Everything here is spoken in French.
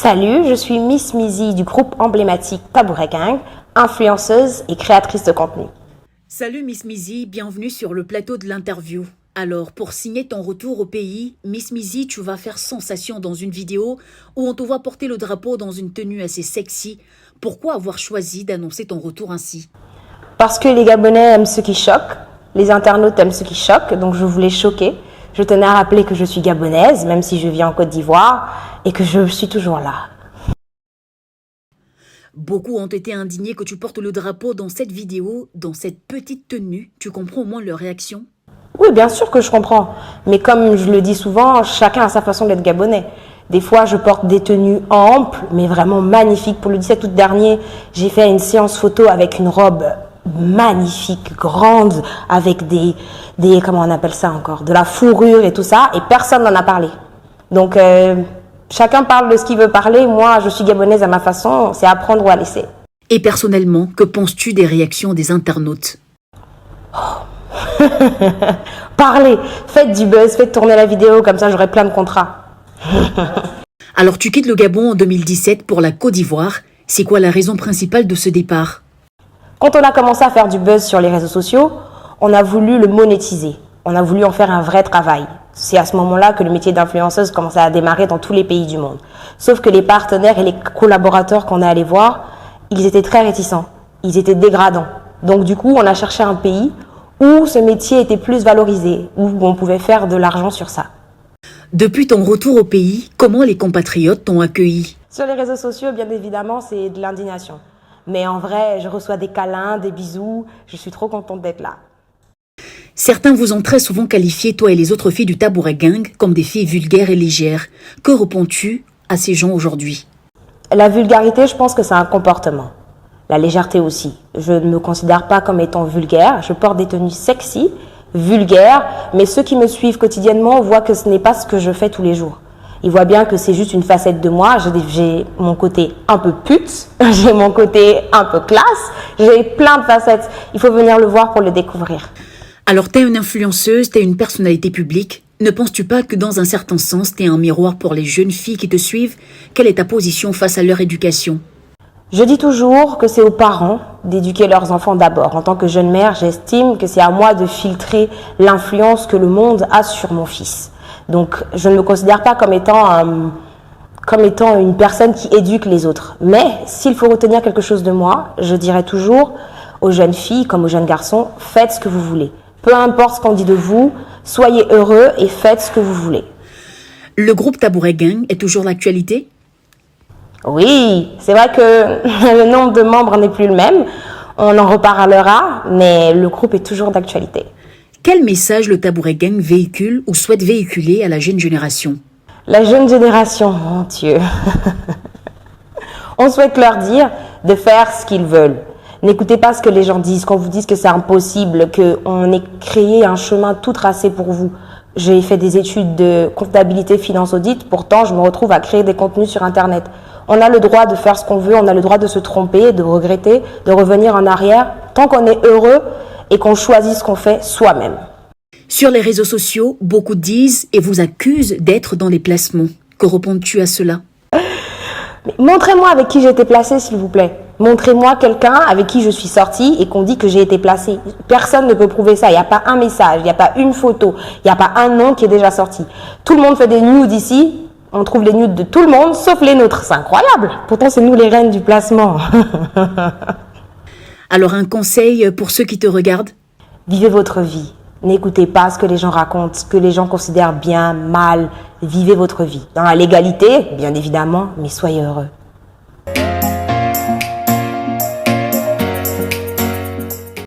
Salut, je suis Miss Mizi du groupe emblématique Tabouret Gang, influenceuse et créatrice de contenu. Salut Miss Mizi, bienvenue sur le plateau de l'interview. Alors, pour signer ton retour au pays, Miss Mizi, tu vas faire sensation dans une vidéo où on te voit porter le drapeau dans une tenue assez sexy. Pourquoi avoir choisi d'annoncer ton retour ainsi? Parce que les Gabonais aiment ce qui choque, les internautes aiment ce qui choque, donc je voulais choquer. Je tenais à rappeler que je suis gabonaise, même si je vis en Côte d'Ivoire, et que je suis toujours là. Beaucoup ont été indignés que tu portes le drapeau dans cette vidéo, dans cette petite tenue. Tu comprends au moins leur réaction? Oui, bien sûr que je comprends. Mais comme je le dis souvent, chacun a sa façon d'être gabonais. Des fois, je porte des tenues amples, mais vraiment magnifiques. Pour le 17 août dernier, j'ai fait une séance photo avec une robe magnifique, grande, avec des comment on appelle ça encore, de la fourrure et tout ça, et personne n'en a parlé. Donc, chacun parle de ce qu'il veut parler. Moi, je suis gabonaise à ma façon, c'est à prendre ou à laisser. Et personnellement, que penses-tu des réactions des internautes? Parlez, faites du buzz, faites tourner la vidéo, comme ça j'aurai plein de contrats. Alors tu quittes le Gabon en 2017 pour la Côte d'Ivoire. C'est quoi la raison principale de ce départ? Quand on a commencé à faire du buzz sur les réseaux sociaux, on a voulu le monétiser. On a voulu en faire un vrai travail. C'est à ce moment-là que le métier d'influenceuse commençait à démarrer dans tous les pays du monde. Sauf que les partenaires et les collaborateurs qu'on est allés voir, ils étaient très réticents. Ils étaient dégradants. Donc du coup, on a cherché un pays où ce métier était plus valorisé, où on pouvait faire de l'argent sur ça. Depuis ton retour au pays, comment les compatriotes t'ont accueilli? Sur les réseaux sociaux, bien évidemment, c'est de l'indignation. Mais en vrai, je reçois des câlins, des bisous. Je suis trop contente d'être là. Certains vous ont très souvent qualifié, toi et les autres filles du Tabouret Gang, comme des filles vulgaires et légères. Que réponds-tu à ces gens aujourd'hui? La vulgarité, je pense que c'est un comportement. La légèreté aussi. Je ne me considère pas comme étant vulgaire. Je porte des tenues sexy, vulgaires, mais ceux qui me suivent quotidiennement voient que ce n'est pas ce que je fais tous les jours. Ils voient bien que c'est juste une facette de moi. J'ai mon côté un peu pute, j'ai mon côté un peu classe, j'ai plein de facettes. Il faut venir le voir pour le découvrir. Alors t'es une influenceuse, t'es une personnalité publique. Ne penses-tu pas que dans un certain sens, t'es un miroir pour les jeunes filles qui te suivent? Quelle est ta position face à leur éducation? Je dis toujours que c'est aux parents d'éduquer leurs enfants d'abord. En tant que jeune mère, j'estime que c'est à moi de filtrer l'influence que le monde a sur mon fils. Donc, je ne me considère pas comme étant une personne qui éduque les autres. Mais s'il faut retenir quelque chose de moi, je dirais toujours aux jeunes filles comme aux jeunes garçons, faites ce que vous voulez. Peu importe ce qu'on dit de vous, soyez heureux et faites ce que vous voulez. Le groupe Tabouret Gang est toujours d'actualité? Oui, c'est vrai que le nombre de membres n'est plus le même. On en reparlera, mais le groupe est toujours d'actualité. Quel message le Tabouret Gang véhicule ou souhaite véhiculer à la jeune génération? La jeune génération, mon Dieu. On souhaite leur dire de faire ce qu'ils veulent. N'écoutez pas ce que les gens disent, qu'on vous dise que c'est impossible, qu'on ait créé un chemin tout tracé pour vous. J'ai fait des études de comptabilité, finance, audit, pourtant je me retrouve à créer des contenus sur Internet. On a le droit de faire ce qu'on veut, on a le droit de se tromper, de regretter, de revenir en arrière, tant qu'on est heureux et qu'on choisit ce qu'on fait soi-même. Sur les réseaux sociaux, beaucoup disent et vous accusent d'être dans les placements. Que réponds-tu à cela? Mais montrez-moi avec qui j'ai été placée, s'il vous plaît. Montrez-moi quelqu'un avec qui je suis sortie et qu'on dit que j'ai été placée. Personne ne peut prouver ça. Il n'y a pas un message, il n'y a pas une photo, il n'y a pas un nom qui est déjà sorti. Tout le monde fait des nudes ici. On trouve les nudes de tout le monde, sauf les nôtres. C'est incroyable. Pourtant, c'est nous les reines du placement. Alors, un conseil pour ceux qui te regardent? Vivez votre vie. N'écoutez pas ce que les gens racontent, ce que les gens considèrent bien, mal. Vivez votre vie. Dans la légalité, bien évidemment, mais soyez heureux.